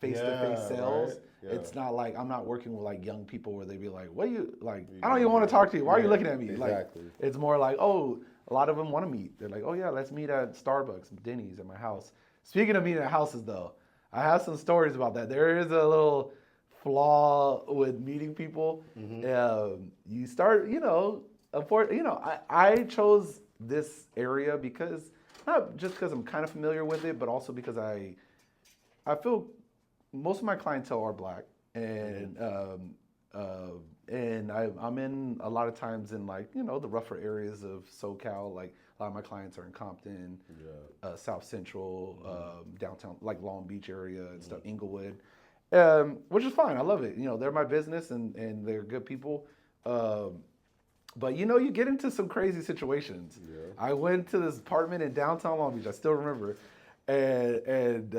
face-to-face sales. Right? Yeah. It's not like I'm not working with like young people where they be like, "What are you like? I don't even want to talk to you. Why are you looking at me?" Exactly. Like it's more like, "Oh, a lot of them want to meet. They're like, oh yeah, let's meet at Starbucks, Denny's, at my house." Speaking of meeting at houses though, I have some stories about that. There is a little flaw with meeting people. Mm-hmm. You start, I chose this area because, not just because I'm kind of familiar with it, but also because I feel most of my clientele are black, and I'm in a lot of times in like, the rougher areas of SoCal. Like a lot of my clients are in Compton, South Central, downtown, like Long Beach area and stuff, Inglewood, which is fine. I love it. They're my business and they're good people. But you get into some crazy situations. Yeah. I went to this apartment in downtown Long Beach. I still remember. And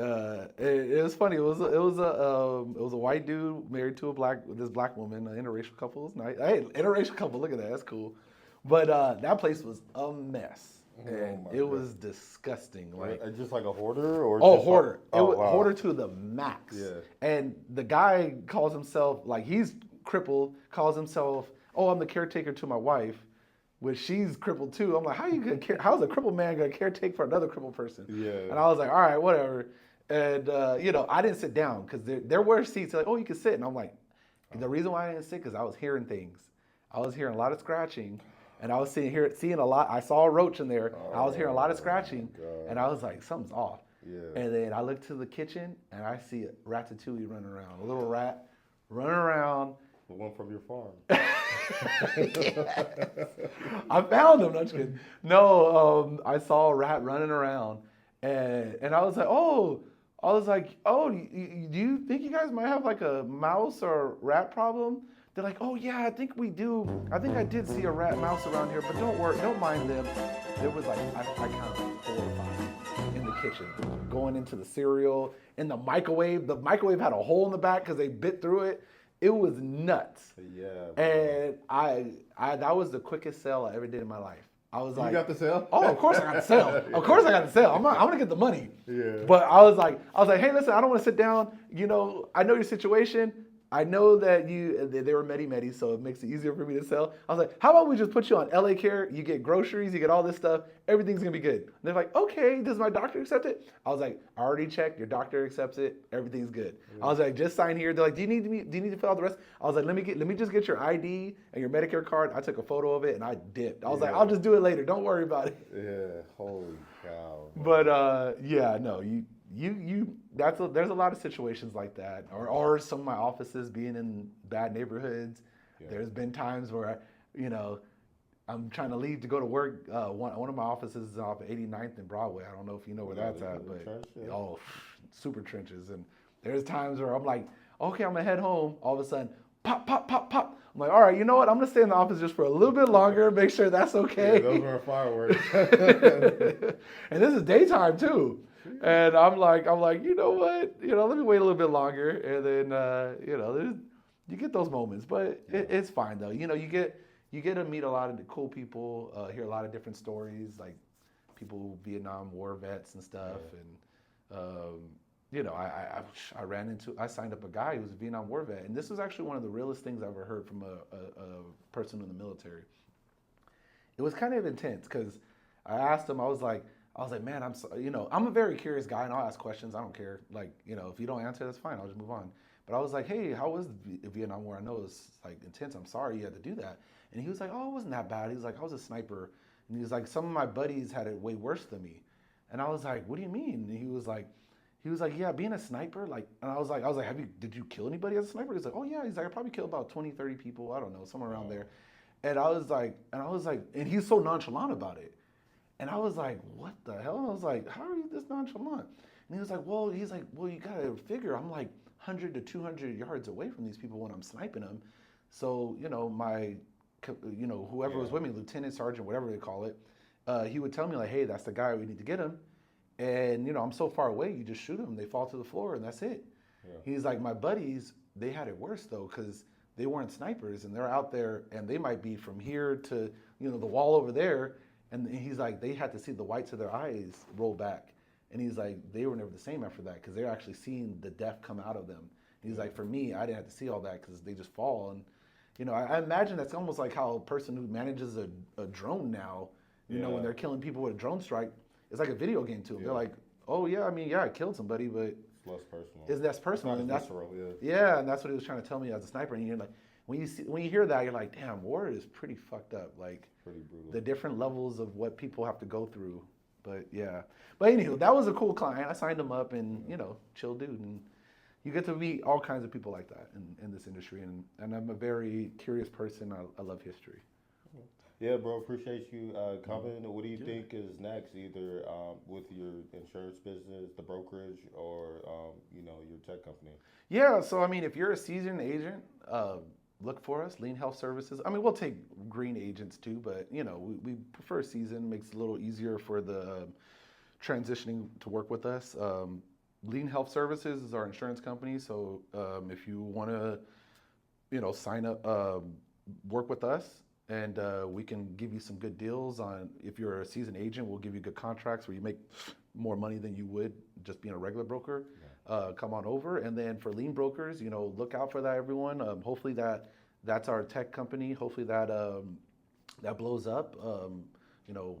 it was funny. It was a white dude married to this black woman, an interracial couple. It was nice. Hey, interracial couple. Look at that. That's cool. But that place was a mess, and it was disgusting. Like just like a hoarder, or hoarder. Hoarder to the max. Yeah. And the guy calls himself he's crippled. Calls himself, "Oh, I'm the caretaker to my wife." Which she's crippled too. I'm like, how's a crippled man gonna caretake for another crippled person? Yeah. And I was like, all right, whatever. And I didn't sit down because there were seats like, oh, you can sit. And I'm like, the reason why I didn't sit because I was hearing things. I was hearing a lot of scratching, and I was seeing a lot. I saw a roach in there. I was hearing a lot of scratching, and I was like, something's off. Yeah. And then I look to the kitchen, and I see a Ratatouille running around, a little rat running around. The one from your farm. Yes. I found him. No, I'm just kidding. No, I saw a rat running around, and I was like, oh, do you think you guys might have like a mouse or rat problem? They're like, oh yeah, I think we do. I think I did see a mouse around here, but don't worry, don't mind them. There was like, I counted like 4 or 5 in the kitchen, going into the cereal, in the microwave. The microwave had a hole in the back because they bit through it. It was nuts. Yeah. Bro. And I that was the quickest sale I ever did in my life. I was like, you got the sale? Oh, of course I got the sale. Of course I got the sale. I'm gonna get the money. Yeah. But I was like, hey, listen, I don't want to sit down. I know your situation. I know that they were Medi, so it makes it easier for me to sell. I was like, how about we just put you on LA Care? You get groceries, you get all this stuff. Everything's going to be good. And they're like, okay, does my doctor accept it? I was like, I already checked. Your doctor accepts it. Everything's good. Yeah. I was like, just sign here. They're like, do you need to fill out the rest? I was like, let me just get your ID and your Medicare card. I took a photo of it and I dipped. I was like, I'll just do it later. Don't worry about it. Yeah, holy cow. But there's a lot of situations like that, or some of my offices being in bad neighborhoods. Yeah. There's been times where I'm trying to leave to go to work. One of my offices is off 89th and Broadway. I don't know if you know where that's at, but super trenches. And there's times where I'm like, okay, I'm gonna head home. All of a sudden, pop, pop, pop, pop. I'm like, all right, you know what? I'm gonna stay in the office just for a little bit longer, make sure that's okay. Yeah, those were fireworks. And this is daytime too. And I'm like, you know what? Let me wait a little bit longer. And then, You get those moments, but it's fine though. You know, you get to meet a lot of the cool people, hear a lot of different stories, like people, Vietnam War vets and stuff, and you know, I signed up a guy who was a Vietnam War vet, and this was actually one of the realest things I've ever heard from a person in the military. It was kind of intense because I asked him, I was like, man, I'm a very curious guy, and I'll ask questions. I don't care. Like, you know, if you don't answer, that's fine. I'll just move on. But I was like, hey, how was the Vietnam War? I know it was like intense. I'm sorry you had to do that. And he was like, oh, it wasn't that bad. He was like, I was a sniper. And he was like, some of my buddies had it way worse than me. And I was like, what do you mean? And he was like, yeah, being a sniper, like, and I was like, did you kill anybody as a sniper? He's like, oh yeah. He's like, I probably killed about 20, 30 people. I don't know, somewhere around there. And I was like, and he's so nonchalant about it. And I was like, what the hell? And I was like, how are you this nonchalant? And he was like, well, you gotta figure, I'm like 100 to 200 yards away from these people when I'm sniping them. So, you know, whoever was with me, lieutenant, sergeant, whatever they call it, he would tell me like, hey, that's the guy, we need to get him. And, you know, I'm so far away, you just shoot them, they fall to the floor, and that's it. Yeah. He's like, my buddies, they had it worse, though, because they weren't snipers, and they're out there, and they might be from here to, you know, the wall over there, and he's like, they had to see the whites of their eyes roll back. And he's like, they were never the same after that, because they're actually seeing the death come out of them. And he's like, for me, I didn't have to see all that, because they just fall. And, you know, I imagine that's almost like how a person who manages a drone now, you know, when they're killing people with a drone strike, it's like a video game to them. They're like, oh yeah, I mean, yeah, I killed somebody, but it's less personal. It's less personal, and that's visceral, and that's what he was trying to tell me as a sniper. And you're like, when you hear that, you're like, damn, war is pretty fucked up. Like, pretty brutal. The different levels of what people have to go through. But yeah, but anywho, that was a cool client. I signed him up, and you know, chill dude, and you get to meet all kinds of people like that in this industry. And I'm a very curious person. I love history. Yeah, bro, appreciate you coming. What do you think is next, either with your insurance business, the brokerage, or you know, your tech company? Yeah, so I mean, if you're a seasoned agent, look for us, Lean Health Services. I mean, we'll take green agents too, but you know, we prefer seasoned. Makes it a little easier for the transitioning to work with us. Lean Health Services is our insurance company, so if you want to, you know, sign up, work with us. And we can give you some good deals on, if you're a seasoned agent, we'll give you good contracts where you make more money than you would just being a regular broker. Come on over. And then for lean brokers, you know, look out for that, everyone. Hopefully that's our tech company. Hopefully that blows up. You know,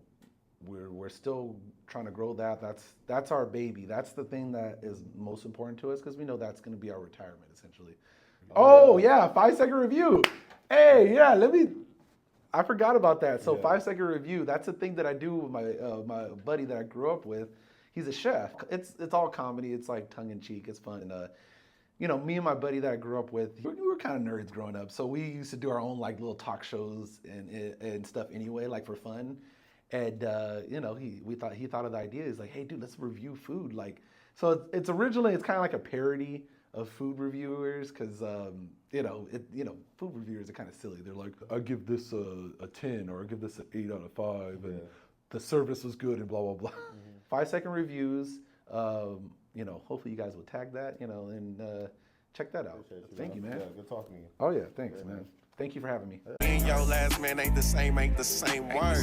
we're still trying to grow that. That's our baby. That's the thing that is most important to us, because we know that's going to be our retirement essentially. Oh yeah, 5-second review. Hey, yeah, I forgot about that. So 5-second review, that's a thing that I do with my buddy that I grew up with. He's a chef. It's all comedy. It's like tongue in cheek. It's fun. And, you know, me and my buddy that I grew up with, we were kind of nerds growing up. So we used to do our own like little talk shows and stuff anyway, like for fun. And, you know, he thought of the idea. He's like, hey, dude, let's review food. Like, so it's originally, it's kind of like a parody of food reviewers, because you know, food reviewers are kind of silly. They're like, I give this a 10, or I give this an 8 out of 5, and the service was good, and blah blah blah. 5-second reviews. You know, hopefully you guys will tag that, you know, and check that out. Thank you, man. Yeah, good talking to you. Oh yeah, thanks, man. Thank you for having me. Your last man ain't the same word.